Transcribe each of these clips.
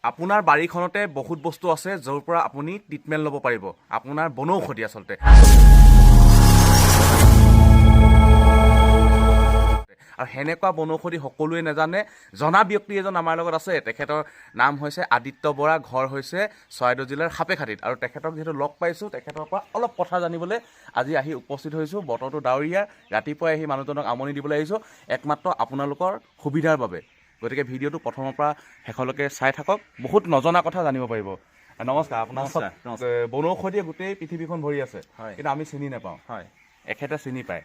আপোনাৰ বাৰীখনতে বহুত বস্তু আছে য'ৰ পৰা আপুনি ট্ৰিটমেণ্ট ল'ব পাৰিব আপোনাৰ বনৌষধি আচলতে আৰু সেনেকুৱা বনৌষধি সকলোৱে নাজানে জনা ব্যক্তি এজন আমাৰ লগত আছে তেখেতৰ নাম হৈছে আদিত্য বৰা ঘৰ হৈছে চৰাইদেউ জিলাৰ সাপেখাতিত আৰু তেখেতক যেহেতু লগ পাইছোঁ তেখেতৰ পৰা অলপ কথা জানিবলৈ আজি আহি উপস্থিত হৈছোঁ বতৰটো ডাৱৰীয়া ৰাতিপুৱাই আহি মানুহজনক আমনি দিবলৈ আহিছোঁ একমাত্ৰ আপোনালোকৰ সুবিধাৰ বাবে গতিকে ভিডিঅ'টো প্ৰথমৰ পৰা শেষলৈকে চাই থাকক বহুত নজনা কথা জানিব পাৰিব নমস্কাৰ আপোনাৰ বনৌষধিয়ে গোটেই পৃথিৱীখন ভৰি আছে কিন্তু আমি চিনি নাপাওঁ এখেতে চিনি পায়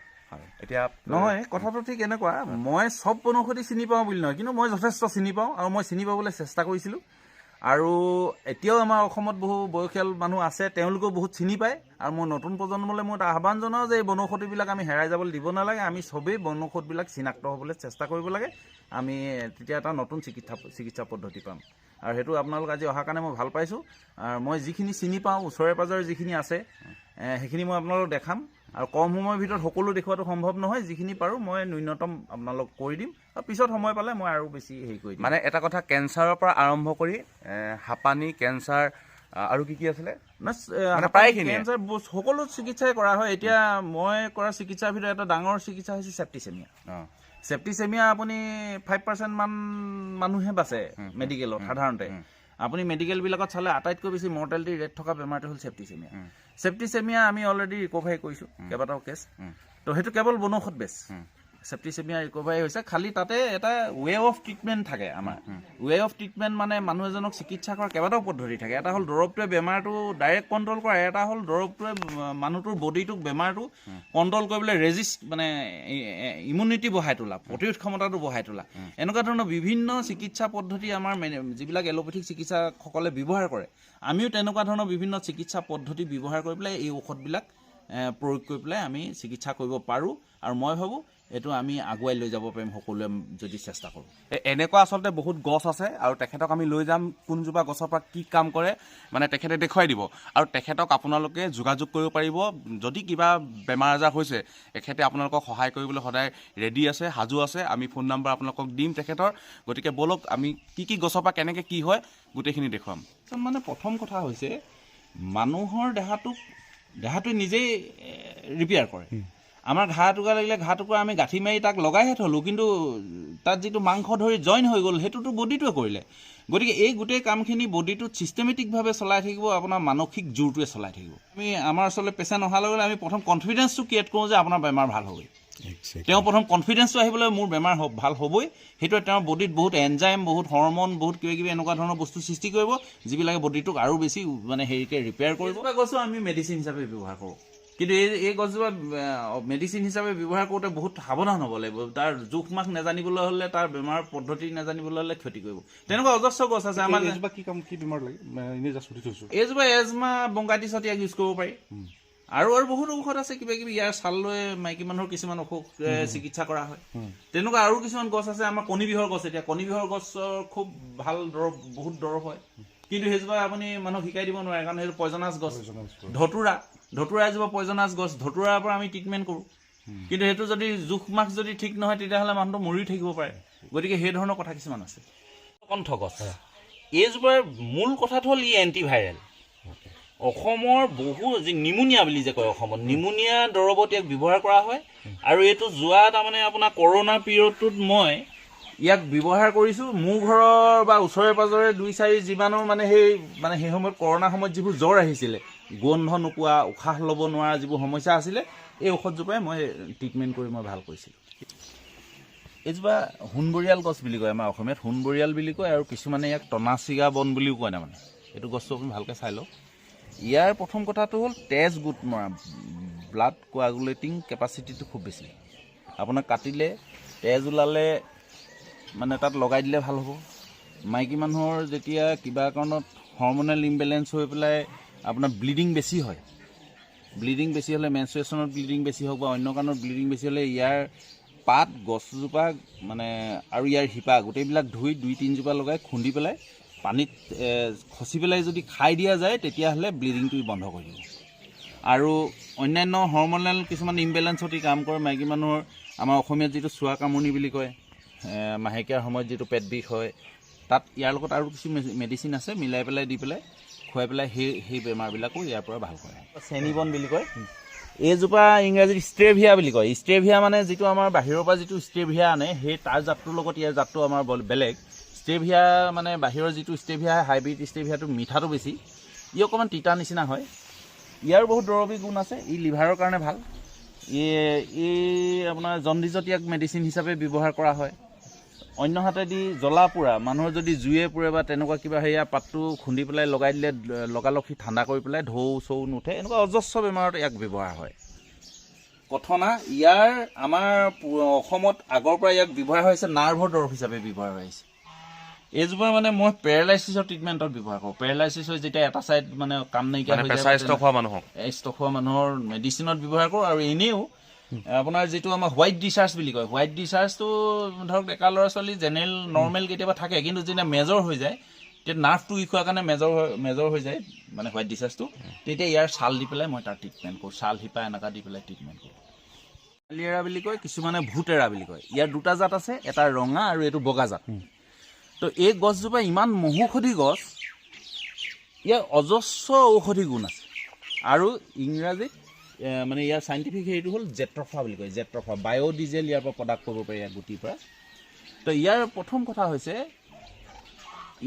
এতিয়া নহয় কথাটো ঠিক এনেকুৱা মই সব বনৌষধি চিনি পাওঁ বুলি নহয় কিন্তু মই যথেষ্ট চিনি পাওঁ আৰু মই চিনি পাবলৈ চেষ্টা কৰিছিলোঁ আৰু এতিয়াও আমাৰ অসমত বহু বয়সীয়াল মানুহ আছে তেওঁলোকেও বহুত চিনি পায় আৰু মই নতুন প্ৰজন্মলৈ মই এটা আহ্বান জনাওঁ যে এই বনৌষধিবিলাক আমি হেৰাই যাবলৈ দিব নালাগে আমি সবেই বনৌষধবিলাক চিনাক্ত হ'বলৈ চেষ্টা কৰিব লাগে আমি তেতিয়া এটা নতুন চিকিৎসা পদ্ধতি পাম আৰু সেইটো আপোনালোক আজি অহাৰ কাৰণে মই ভাল পাইছোঁ আৰু মই যিখিনি চিনি পাওঁ ওচৰে পাজৰে যিখিনি আছে সেইখিনি মই আপোনালোকক দেখাম আৰু কম সময়ৰ ভিতৰত সকলো দেখুৱাটো সম্ভৱ নহয় যিখিনি পাৰোঁ মই ন্যূনতম আপোনালোক কৰি দিম আৰু পিছত সময় পালে মই আৰু বেছি হেৰি কৰি দিম মানে এটা কথা কেঞ্চাৰৰ পৰা আৰম্ভ কৰি হাঁপানি কেঞ্চাৰ আৰু কি আছিলে মানে প্ৰায়খিনি কেঞ্চাৰ সকলো চিকিৎসাই কৰা হয় এতিয়া মই কৰা চিকিৎসাৰ ভিতৰত এটা ডাঙৰ চিকিৎসা হৈছে চেপ্টিচেমিয়া চেপ্টিচেমিয়া আপুনি 5% মান মানুহে বাচে মেডিকেলত সাধাৰণতে আপুনি মেডিকেলবিলাকত চালে আটাইতকৈ বেছি মৰ্টেলিটি ৰেট থকা বেমাৰটো হ'ল চেপ্টিচেমিয়া আমি অলৰেডি ৰিকভাৰী কৰিছোঁ কেইবাটাও কেছ তো সেইটো কেৱল বনৌষধ বেছ চেপ্টিচেমিয়া ৰিকভাৰী হৈছে খালি তাতে এটা ৱে অফ ট্ৰিটমেণ্ট থাকে আমাৰ ৱে অফ ট্ৰিটমেণ্ট মানে মানুহ এজনক চিকিৎসা কৰাৰ কেইবাটাও পদ্ধতি থাকে এটা হ'ল দৰৱটোৱে বেমাৰটো ডাইৰেক্ট কণ্ট্ৰল কৰা এটা হ'ল দৰৱটোৱে মানুহটোৰ বডিটোক বেমাৰটো কণ্ট্ৰল কৰিবলৈ ৰেজিষ্ট মানে ইমিউনিটি বঢ়াই তোলা প্ৰতিৰোধ ক্ষমতাটো বঢ়াই তোলা এনেকুৱা ধৰণৰ বিভিন্ন চিকিৎসা পদ্ধতি আমাৰ যিবিলাক এলোপেথিক চিকিৎসকসকলে ব্যৱহাৰ কৰে আমিও তেনেকুৱা ধৰণৰ বিভিন্ন চিকিৎসা পদ্ধতি ব্যৱহাৰ কৰি পেলাই এই ঔষধবিলাক প্ৰয়োগ কৰি পেলাই আমি চিকিৎসা কৰিব পাৰোঁ আৰু মই ভাবোঁ এইটো আমি আগুৱাই লৈ যাব পাৰিম সকলোৱে যদি চেষ্টা কৰোঁ এনেকুৱা আচলতে বহুত গছ আছে আৰু তেখেতক আমি লৈ যাম কোনজোপা গছৰ পৰা কি কাম কৰে মানে তেখেতে দেখুৱাই দিব আৰু তেখেতক আপোনালোকে যোগাযোগ কৰিব পাৰিব যদি কিবা বেমাৰ আজাৰ হৈছে তেখেতে আপোনালোকক সহায় কৰিবলৈ সদায় ৰেডি আছে সাজু আছে আমি ফোন নম্বৰ আপোনালোকক দিম তেখেতৰ গতিকে বলক আমি কি গছৰ পৰা কেনেকৈ কি হয় গোটেইখিনি দেখুৱাম মানে প্ৰথম কথা হৈছে মানুহৰ দেহাটোৱে নিজেই ৰিপেয়াৰ কৰে আমাৰ ঘাঁ টুকুৰা লাগিলে ঘাঁ টুকুৰা আমি গাঁঠি মাৰি তাক লগাইহে থলোঁ কিন্তু তাত যিটো মাংস ধৰি জইন হৈ গ'ল সেইটোতো বডিটোৱে কৰিলে গতিকে এই গোটেই কামখিনি বডিটোত ছিষ্টেমেটিকভাৱে চলাই থাকিব আপোনাৰ মানসিক জোৰটোৱে চলাই থাকিব আমি আমাৰ ওচৰলৈ পেচেণ্ট অহাৰ লগে লগে আমি প্ৰথম কনফিডেঞ্চটো ক্ৰিয়েট কৰোঁ যে আপোনাৰ বেমাৰ ভাল হ'বই তেওঁ প্ৰথম কনফিডেঞ্চটো আহিবলৈ মোৰ বেমাৰ ভাল হ'বই সেইটোৱে তেওঁৰ বডিত বহুত এনজাইম বহুত হৰমন বহুত কিবা এনেকুৱা ধৰণৰ বস্তু সৃষ্টি কৰিব যিবিলাকে বডিটোক আৰু বেছি মানে হেৰিকৈ ৰিপেয়াৰ কৰিব গছো আমি মেডিচিন হিচাপে ব্যৱহাৰ কৰোঁ কিন্তু এই গছজোপা মেডিচিন হিচাপে ব্যৱহাৰ কৰোঁতে বহুত সাৱধান হ'ব লাগিব তাৰ জোখ মাখ নাজানিবলৈ হ'লে তাৰ বেমাৰ পদ্ধতি নাজানিবলৈ হ'লে ক্ষতি কৰিব তেনেকুৱা অজস্ৰ গছ আছে আমাৰ কি বেমাৰ লাগে এইজোপা এজমা বংকাইটিছত ইয়াক ইউজ কৰিব পাৰি আৰু বহুত ঔষধ আছে কিবা কিবি ইয়াৰ ছাল লৈ মাইকী মানুহৰ কিছুমান অসুখ চিকিৎসা কৰা হয় তেনেকুৱা আৰু কিছুমান গছ আছে আমাৰ কণী বিহৰ গছ এতিয়া কণী বিহৰ গছৰ খুব ভাল দৰৱ বহুত দৰৱ হয় কিন্তু সেইজোপা আপুনি মানুহক শিকাই দিব নোৱাৰে কাৰণ সেইটো পয়জনাছ গছ ধতুৰা এজোপা পয়জনাছ গছ ধতুৰাৰ পৰা আমি ট্ৰিটমেণ্ট কৰোঁ কিন্তু সেইটো যদি জোখ মাখ যদি ঠিক নহয় তেতিয়াহ'লে মানুহটো মৰিও থাকিব পাৰে গতিকে সেই ধৰণৰ কথা কিছুমান আছে কণ্ঠ গছ এইজোপাৰ মূল কথাটো হ'ল ই এণ্টিভাইৰেল অসমৰ বহু যি নিমুনিয়া বুলি যে কয় অসমত নিমুনিয়া দৰৱত ইয়াক ব্যৱহাৰ কৰা হয় আৰু এইটো যোৱা তাৰমানে আপোনাৰ কৰোণা পিৰিয়ডটোত মই ইয়াক ব্যৱহাৰ কৰিছোঁ মোৰ ঘৰৰ বা ওচৰে পাজৰে 2-4 যিমানৰ মানে সেই সময়ত কৰোণা সময়ত যিবোৰ জ্বৰ আহিছিলে গোন্ধ নোপোৱা উশাহ ল'ব নোৱাৰা যিবোৰ সমস্যা আছিলে এই ঔষধজোপাই মই ট্ৰিটমেণ্ট কৰি মই ভাল কৰিছিলোঁ এইজোপা সোণবৰীয়াল গছ বুলি কয় আমাৰ অসমীয়াত সোণবৰীয়াল বুলি কয় আৰু কিছুমানে ইয়াক টনাচিগা বন বুলিও কয় তাৰমানে এইটো গছটো আপুনি ভালকৈ চাই লওক ইয়াৰ প্ৰথম কথাটো হ'ল তেজ গোট মৰা ব্লাড কোৱাগুলেটিং কেপাচিটিটো খুব বেছি আপোনাক কাটিলে তেজ ওলালে মানে তাত লগাই দিলে ভাল হ'ব মাইকী মানুহৰ যেতিয়া কিবা কাৰণত হৰমনেল ইমবেলেঞ্চ হৈ পেলাই আপোনাৰ ব্লিডিং বেছি হ'লে মেনষ্ট্ৰুৱেশ্যনত ব্লিডিং বেছি হওক বা অন্য কাৰণত ব্লিডিং বেছি হ'লে ইয়াৰ পাত গছজোপা মানে আৰু ইয়াৰ শিপা গোটেইবিলাক ধুই 2-3 জোপা লগাই খুন্দি পেলাই পানীত খচি পেলাই যদি খাই দিয়া যায় তেতিয়াহ'লে ব্লিডিংটো বন্ধ কৰি দিব আৰু অন্যান্য হৰমনেল কিছুমান ইমবেলেঞ্চত কাম কৰে মাইকী মানুহৰ আমাৰ অসমীয়াত যিটো চুৱা কামুনি বুলি কয় মাহেকীয়াৰ সময়ত যিটো পেট বিষ হয় তাত ইয়াৰ লগত আৰু কিছু মেডিচিন আছে মিলাই পেলাই দি পেলাই খুৱাই পেলাই সেই বেমাৰবিলাকো ইয়াৰ পৰা ভাল কৰে। চেনিবন বুলি কয়, এইজোপা ইংৰাজীত ষ্ট্ৰেভিয়া বুলি কয়। ষ্ট্ৰেভিয়া মানে যিটো আমাৰ বাহিৰৰ পৰা যিটো ষ্ট্ৰেভিয়া আনে সেই তাৰ জাতটোৰ লগত ইয়াৰ জাতটো আমাৰ বেলেগ। ষ্ট্ৰেভিয়া মানে বাহিৰৰ যিটো ষ্ট্ৰেভিয়া হাইব্ৰিড ষ্ট্ৰেভিয়াটো মিঠাটো বেছি, ই অকণমান তিতা নিচিনা হয়। ইয়াৰ বহুত দৰৱী গুণ আছে, ই লিভাৰৰ কাৰণে ভাল। ই আপোনাৰ জণ্ডিজত ইয়াক মেডিচিন হিচাপে ব্যৱহাৰ কৰা হয়। অন্য হাতেদি জ্বলা পোৰা মানুহৰ যদি জুয়ে পোৰে বা তেনেকুৱা কিবা সেয়া পাতটো খুন্দি পেলাই লগাই দিলে লগালগ সি ঠাণ্ডা কৰি পেলাই ঢৌ চৌ নুঠে, এনেকুৱা অজস্ৰ বেমাৰত ইয়াক ব্যৱহাৰ হয়। কথনা ইয়াৰ আমাৰ অসমত আগৰ পৰা ইয়াক ব্যৱহাৰ হৈছে নাৰ্ভৰ দৰৱ হিচাপে ব্যৱহাৰ হৈ আহিছে। এইজোপা মানে মই পেৰালাইচিছৰ ট্ৰিটমেণ্টত ব্যৱহাৰ কৰোঁ। পেৰালাইচিছৰ যেতিয়া এটা চাইড মানে কাম নাইকিয়া হৈ যায়, ষ্টক হোৱা মানুহৰ মেডিচিনত ব্যৱহাৰ কৰোঁ। আৰু এনেও আপোনাৰ যিটো আমাৰ হোৱাইট ডিচাৰ্জ বুলি কয়, হোৱাইট ডিচাৰ্জটো ধৰক ডেকা ল'ৰা ছোৱালী জেনেৰেল নৰ্মেল কেতিয়াবা থাকে, কিন্তু যেতিয়া মেজৰ হৈ যায় তেতিয়া নাৰ্ভটো উইক হোৱাৰ কাৰণে মেজৰ হৈ যায় মানে হোৱাইট ডিচাৰ্জটো, তেতিয়া ইয়াৰ ছাল দি পেলাই মই তাৰ ট্ৰিটমেণ্ট কৰোঁ। ছাল শিপা এনেকুৱা দি পেলাই ট্ৰিটমেণ্ট কৰোঁ। কালিয়েৰা বুলি কয়, কিছুমানে ভূতেৰা বুলি কয়। ইয়াৰ দুটা জাত আছে, এটা ৰঙা আৰু এইটো বগা জাত। তো এই গছজোপা ইমান মহৌষধি গছ, ইয়াৰ অজস্ৰ ঔষধি গুণ আছে। আৰু ইংৰাজীত মানে ইয়াৰ চাইণ্টিফিক হেৰিটো হ'ল জেট্ৰফা বুলি কয়। জেট্ৰফা বায়'ডিজেল ইয়াৰ পৰা প্ৰডাক্ট কৰিব পাৰি ইয়াৰ গুটিৰ পৰা। তো ইয়াৰ প্ৰথম কথা হৈছে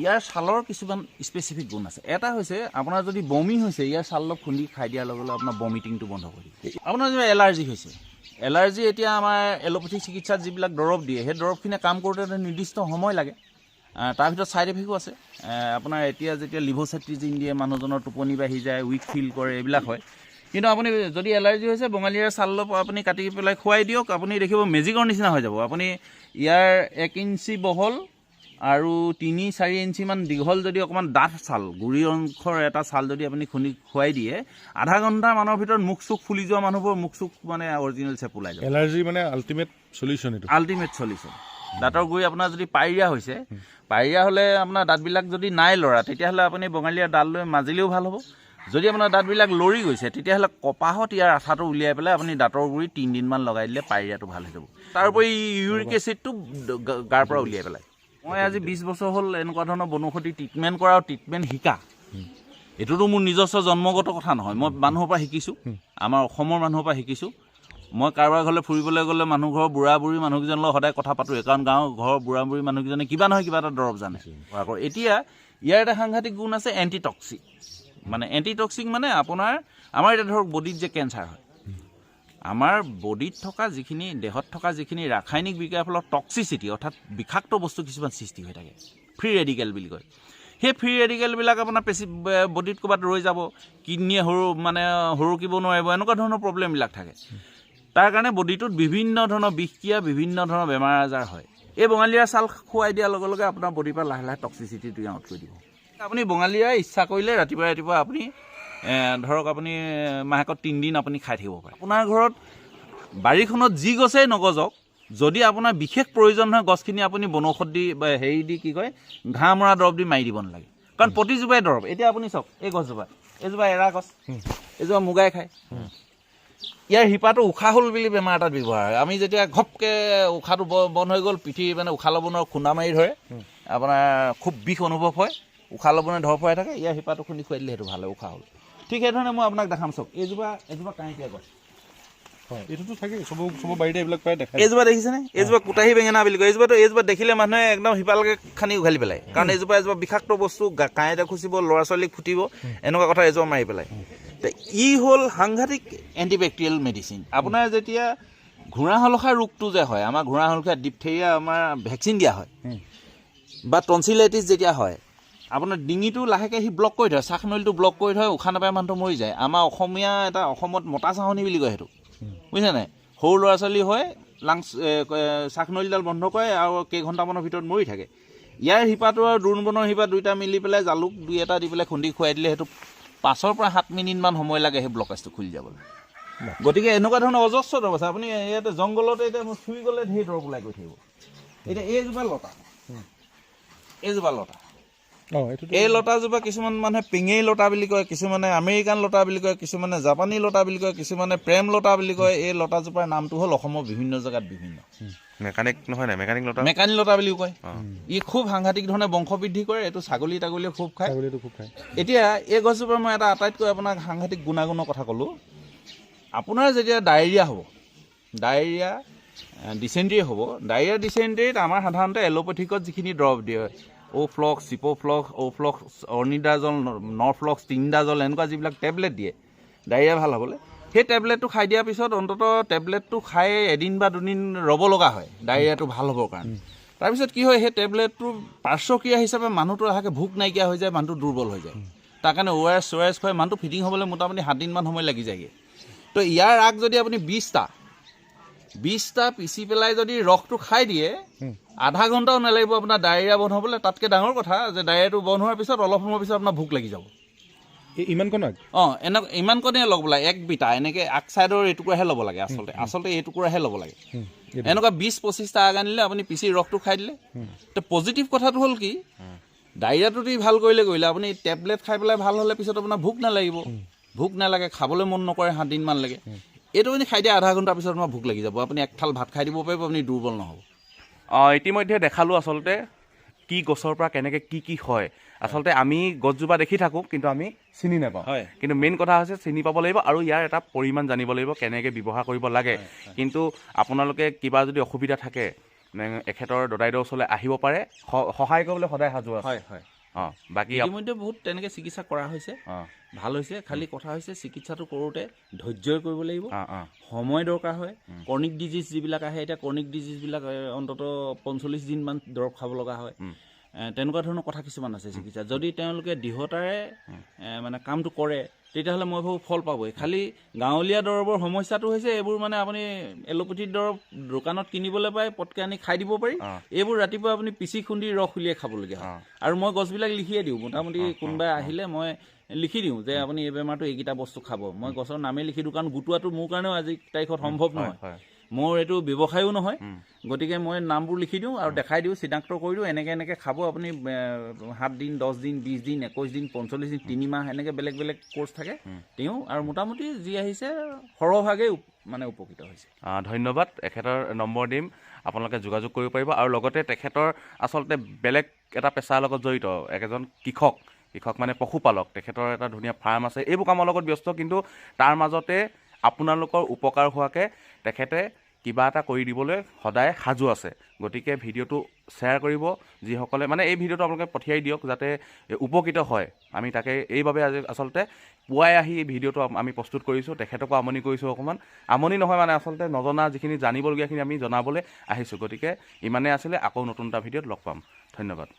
ইয়াৰ ছালৰ কিছুমান স্পেচিফিক গুণ আছে। এটা হৈছে আপোনাৰ যদি বমি হৈছে, ইয়াৰ ছাল অলপ খুন্দি খাই দিয়াৰ লগে লগে আপোনাৰ বমিটিংটো বন্ধ কৰি দিয়ে। আপোনাৰ যদি এলাৰ্জি হৈছে, এলাৰ্জি এতিয়া আমাৰ এলোপেথিক চিকিৎসাত যিবিলাক দৰৱ দিয়ে, সেই দৰৱখিনিয়ে কাম কৰোঁতে এটা নিৰ্দিষ্ট সময় লাগে। তাৰ ভিতৰত ছাইড এফেক্টো আছে। আপোনাৰ এতিয়া যেতিয়া লিভোচেট্ৰিজিন দিয়ে, মানুহজনৰ টোপনি বাঢ়ি যায়, উইক ফিল কৰে, এইবিলাক হয়। কিন্তু আপুনি যদি এলাৰ্জি হৈছে, বঙালীয়াৰ ছাল অলপ আপুনি কাটি পেলাই খুৱাই দিয়ক, আপুনি দেখিব মেজিকৰ নিচিনা হৈ যাব। আপুনি ইয়াৰ 1 ইঞ্চি বহল আৰু 3-4 ইঞ্চিমান দীঘল যদি অকণমান ডাঠ ছাল, গুৰি অংশৰ এটা ছাল যদি আপুনি খুন্দি খুৱাই দিয়ে, আধা ঘণ্টামানৰ ভিতৰত মুখ চুখ ফুলি যোৱা মানুহবোৰ মুখ চুখ মানে অৰিজিনেল চেপ ওলাই যাব। এলাৰ্জি মানে আল্টিমেট চলিউশ্যন এইটো। Ultimate solution. দাঁতৰ গুৰি আপোনাৰ যদি পাইৰিয়া হৈছে, পাইৰিয়া হ'লে আপোনাৰ দাঁতবিলাক যদি নাই লৰা, তেতিয়াহ'লে আপুনি বঙালীয়া দাঁত লৈ মাজিলেও ভাল হ'ব। যদি আপোনাৰ দাঁতবিলাক লৰি গৈছে, তেতিয়াহ'লে কপাহত ইয়াৰ আঠাটো উলিয়াই পেলাই আপুনি দাঁতৰ গুৰি 3 দিনমান লগাই দিলে পাইৰিয়াটো ভাল হৈ যাব। তাৰোপৰি ইউৰিক এচিডটো গাৰ পৰা উলিয়াই পেলাই। মই আজি 20 বছৰ হ'ল এনেকুৱা ধৰণৰ বনৌষধি ট্ৰিটমেণ্ট কৰা আৰু ট্ৰিটমেণ্ট শিকা। এইটোতো মোৰ নিজস্ব জন্মগত কথা নহয়, মই মানুহৰ পৰা শিকিছোঁ, আমাৰ অসমৰ মানুহৰ পৰা শিকিছোঁ। মই কাৰোবাৰ ঘৰলৈ ফুৰিবলৈ গ'লে মানুহ ঘৰৰ বুঢ়া বুঢ়ী মানুহকেইজনৰ লগত সদায় কথা পাতোঁ, কাৰণ গাঁৱৰ ঘৰৰ বুঢ়া বুঢ়ী মানুহকেইজনে কিবা নহয় কিবা এটা দৰৱ জানে। এতিয়া ইয়াৰ এটা সাংঘাতিক গুণ আছে এণ্টিটক্সিক। মানে এণ্টিটক্সিক মানে আমাৰ এতিয়া ধৰক বডিত যে কেঞ্চাৰ হয়, আমাৰ বডিত থকা যিখিনি দেহত থকা যিখিনি ৰাসায়নিক বিক্ৰিয়াৰ ফলত টক্সিচিটি অৰ্থাৎ বিষাক্ত বস্তু কিছুমান সৃষ্টি হৈ থাকে, ফ্ৰী ৰেডিকেল বুলি কয়। সেই ফ্ৰী ৰেডিকেলবিলাক আপোনাৰ বডিত ক'ৰবাত ৰৈ যাব, কিডনীয়ে সৰুকিব নোৱাৰিব, এনেকুৱা ধৰণৰ প্ৰব্লেমবিলাক থাকে। তাৰ কাৰণে বডিটোত বিভিন্ন ধৰণৰ বিষক্ৰিয়া, বিভিন্ন ধৰণৰ বেমাৰ আজাৰ হয়। এই বঙালীয়া ছাল খুৱাই দিয়াৰ লগে লগে আপোনাৰ বডিৰ পৰা লাহে লাহে টক্সিচিটিটো আউট কৰি দিব। আপুনি বঙালীয়া ইচ্ছা কৰিলে ৰাতিপুৱা আপুনি ধৰক আপুনি মাহেকত 3 দিন আপুনি খাই থাকিব পাৰে। আপোনাৰ ঘৰত বাৰীখনত যি গছেই নগজক, যদি আপোনাৰ বিশেষ প্ৰয়োজন হয় গছখিনি আপুনি বনৌষধ দি বা হেৰি দি কি কয় ঘাঁহ মৰা দৰৱ দি মাৰি দিব নালাগে, কাৰণ প্ৰতিজোপাই দৰৱ। এতিয়া আপুনি চাওক এই গছজোপা, এইজোপা এৰা গছ, এইজোপা মুগাই খায়। ইয়াৰ শিপাটো উশাহ হ'ল বুলি বেমাৰ এটাত ব্যৱহাৰ হয়। আমি যেতিয়া ঘপকৈ উশাহটো বন্ধ হৈ গ'ল, পিঠি মানে উশাহ ল'ব নোৱাৰো, খুন্দা মাৰি ধৰে, আপোনাৰ খুব বিষ অনুভৱ হয়, উশাহ ল'বলৈ ধৰ ফৰাই থাকে, ইয়াৰ শিপাটো খুন্দি খুৱাই দিলে সেইটো ভাল হয়, উশাহ হ'ল। ঠিক সেইধৰণে মই আপোনাক দেখাম চাওক, এইজোপা কাঁইটীয়া গছ, এইটোতো থাকে চবৰ বাৰীতে এইবিলাক প্ৰায় দেখা। এইজোপা দেখিছেনে? এইজোপা কুটাহী বেঙেনা বুলি কয়। এইজোপা দেখিলে মানুহে একদম শিপালকে খানি উঘালি পেলাই, কাৰণ এজোপা বিষাক্ত বস্তু, কাঁইতে খুচিব, ল'ৰা ছোৱালীক ফুটিব, এনেকুৱা কথা এজোপা মাৰি পেলাই। ই হ'ল সাংঘাতিক এণ্টিবেক্টেৰিয়েল মেডিচিন। আপোনাৰ যেতিয়া ঘোঁৰাশলখা ৰোগটো যে হয়, আমাৰ ঘোঁৰাশলখা ডিপথেৰিয়া আমাৰ ভেকচিন দিয়া হয়, বা টনচিলাইটিছ যেতিয়া হয়, আপোনাৰ ডিঙিটো লাহেকৈ সি ব্লক কৰি থয়, শ্বাস নলীটো ব্লক কৰি থয়, উশাহ নাপায় মানুহটো মৰি যায়। আমাৰ অসমত মতা চাহনি বুলি কয় সেইটো, বুজিছে নাই? সৰু ল'ৰা ছোৱালী হয়, শ্বাস নলীডাল বন্ধ কৰে আৰু কেইঘণ্টামানৰ ভিতৰত মৰি থাকে। ইয়াৰ শিপাটো আৰু দ্ৰোণবনৰ শিপা দুইটা মিলি পেলাই জালুক 2-এটা দি পেলাই খুন্দি খুৱাই দিলে সেইটো 5 পৰা 7 মিনিটমান সময় লাগে সেই ব্লকেজটো খুলি যাবলৈ। গতিকে এনেকুৱা ধৰণৰ অজস্ৰ দৰৱ আছে। আপুনি ইয়াতে জংঘলতে এতিয়া চুই গ'লে ঢেৰ দৰৱ ওলাই গৈ থাকিব। এতিয়া এইজোপা লতা, এই লতাজোপা কিছুমান মানুহে পিঙেই লতা বুলি কয়, কিছুমানে আমেৰিকান লতা বুলি কয়, কিছুমানে জাপানী লতা বুলি কয়, কিছুমানে প্ৰেম লতা বুলি কয়। এই লতাজোপাৰ নামটো হ'ল অসমৰ বিভিন্ন জেগাত বিভিন্ন। মেকানিক নহয়, মেকানিক লতা, মেকানিক লতা বুলিও কয়। ই খুব সাংঘাতিক ধৰণে বংশ বৃদ্ধি কৰে। এইটো ছাগলী তাগলীয়ে খুব খায়। এতিয়া এই গছজোপাৰ মই এটা আটাইতকৈ আপোনাক সাংঘাতিক গুণাগুণৰ কথা ক'লোঁ। আপোনাৰ যেতিয়া ডায়েৰিয়া হ'ব, ডায়েৰিয়া ডিচেণ্ট্ৰি হ'ব, ডায়েৰিয়া ডিচেণ্ট্ৰিত আমাৰ সাধাৰণতে এলোপেথিকত যিখিনি দৰৱ দিয়ে, অ'ফ্লক্স, চিপ'ফ্লক্স, অ'ফ্লক্স, অৰ্নিডাজল, নৰফ্লক্স, টিনডাজল, এনেকুৱা যিবিলাক টেবলেট দিয়ে ডায়েৰিয়া ভাল হ'বলৈ, সেই টেবলেটটো খাই দিয়াৰ পিছত অন্ততঃ টেবলেটটো খাই এদিন বা দুদিন ৰ'ব লগা হয় ডায়েৰিয়াটো ভাল হ'বৰ কাৰণে। তাৰপিছত কি হয়, সেই টেবলেটটোৰ পাৰ্শ্বক্ৰিয়া হিচাপে মানুহটোৰ আহাকে ভোক নাইকিয়া হৈ যায়, মানুহটো দুৰ্বল হৈ যায়। তাৰ কাৰণে ORS খুৱাই মানুহটো ফিটিং হ'বলৈ মোটামুটি 7 দিনমান সময় লাগি যায়গৈ। তো ইয়াৰ আগ যদি আপুনি 20টা পিচি পেলাই যদি ৰসটো খাই দিয়ে, আধা ঘণ্টাও নালাগিব আপোনাৰ ডায়েৰিয়া বন্ধ হ'বলৈ। তাতকৈ ডাঙৰ কথা যে ডায়েৰিয়াটো বন্ধ হোৱাৰ পিছত অলপ সময়ৰ পিছত আপোনাৰ ভোক লাগি যাব। ইমানকণ ইমানকণে ল'ব লাগে, 1 বিটা এনেকৈ আগ ছাইডৰ এটুকুৰাহে ল'ব লাগে। আচলতে এইটুকুৰাহে ল'ব লাগে। এনেকুৱা 20-25টা আগ আনিলে আপুনি পিচি ৰসটো খাই দিলে। তো পজিটিভ কথাটো হ'ল কি, ডায়েৰিয়াটো ভাল কৰিলে আপুনি টেবলেট খাই পেলাই ভাল হ'লে পিছত আপোনাৰ ভোক নালাগিব, ভোক নালাগে, খাবলৈ মন নকৰে 7 দিনমান লাগে। এইটো আপুনি খাই দিয়া আধা ঘণ্টাৰ পিছত আপোনাৰ ভোক লাগি যাব, আপুনি এক থাল ভাত খাই দিব পাৰিব, আপুনি দুৰ্বল নহ'ব। ইতিমধ্যে দেখালোঁ আচলতে কি গছৰ পৰা কেনেকৈ কি হয়। আচলতে আমি গছজোপা দেখি থাকোঁ, কিন্তু আমি চিনি নাপাওঁ। কিন্তু মেইন কথা হৈছে চিনি পাব লাগিব আৰু ইয়াৰ এটা পৰিমাণ জানিব লাগিব, কেনেকৈ ব্যৱহাৰ কৰিব লাগে। কিন্তু আপোনালোকে কিবা যদি অসুবিধা থাকে, এখেতৰ দদাইদেউৰ ওচৰলৈ আহিব পাৰে, সহায় কৰিবলৈ সদায় সাজু আছে। বাকী ইতিমধ্যে বহুত তেনেকৈ চিকিৎসা কৰা হৈছে, ভাল হৈছে। খালি কথা হৈছে চিকিৎসাটো কৰোঁতে ধৈৰ্যই কৰিব লাগিব, সময় দৰকাৰ হয়। ক্ৰনিক ডিজিজ যিবিলাক আহে, এতিয়া ক্ৰনিক ডিজিজবিলাক অন্ততঃ 45 দিনমান দৰৱ খাব লগা হয়। তেনেকুৱা ধৰণৰ কথা কিছুমান আছে চিকিৎসা। যদি তেওঁলোকে দৃঢ়তাৰে মানে কামটো কৰে, তেতিয়াহ'লে মই ভাবোঁ ফল পাবই। খালি গাঁৱলীয়া দৰৱৰ সমস্যাটো হৈছে এইবোৰ মানে আপুনি এলোপেথিক দৰৱ দোকানত কিনিবলৈ পায়, পটকৈ আনি খাই দিব পাৰি। এইবোৰ ৰাতিপুৱা আপুনি পিচি খুন্দি ৰস উলিয়াই খাবলগীয়া হয়। আৰু মই গছবিলাক লিখিয়ে দিওঁ, মোটামুটি কোনোবাই আহিলে মই লিখি দিওঁ যে আপুনি এই বেমাৰটো এইকেইটা বস্তু খাব। মই গছৰ নামেই লিখি দিওঁ, কাৰণ গোটোৱাটো মোৰ কাৰণেও আজি তাৰিখত সম্ভৱ নহয়। মোৰ এইটো ব্যৱসায়ো নহয়, গতিকে মই নামবোৰ লিখি দিওঁ আৰু দেখাই দিওঁ, চিনাক্ত কৰি দিওঁ, এনেকৈ খাব আপুনি 7 দিন, 10 দিন, 20 দিন, 21 দিন, 45 দিন, 3 মাহ, এনেকৈ বেলেগ বেলেগ কোৰ্চ থাকে তেওঁ। আৰু মোটামুটি যি আহিছে সৰহভাগেই মানে উপকৃত হৈছে। ধন্যবাদ। এখেতৰ নম্বৰ দিম, আপোনালোকে যোগাযোগ কৰিব পাৰিব। আৰু লগতে তেখেতৰ আচলতে বেলেগ এটা পেছাৰ লগত জড়িত, এজন কৃষক মানে পশুপালক। তেখেতৰ এটা ধুনীয়া ফাৰ্ম আছে, এইবোৰ কামৰ লগত ব্যস্ত, কিন্তু তাৰ মাজতে আপোনালোকৰ উপকাৰ হোৱাকৈ তেখেতে কিবা এটা কৰি দিবলৈ সদায় সাজু আছে। গতিকে ভিডিঅ'টো শ্বেয়াৰ কৰিব, যিসকলে মানে এই ভিডিঅ'টো আপোনালোকে পঠিয়াই দিয়ক যাতে উপকৃত হয়। আমি তাকে এইবাবে আজি আচলতে পুৱাই আহি এই ভিডিঅ'টো আমি প্ৰস্তুত কৰিছোঁ। তেখেতকো আমনি কৰিছোঁ, অকণমান আমনি নহয় মানে আচলতে নজনা যিখিনি জানিবলগীয়াখিনি আমি জনাবলৈ আহিছোঁ। গতিকে ইমানেই আছিলে, আকৌ নতুন এটা ভিডিঅ'ত লগ পাম। ধন্যবাদ।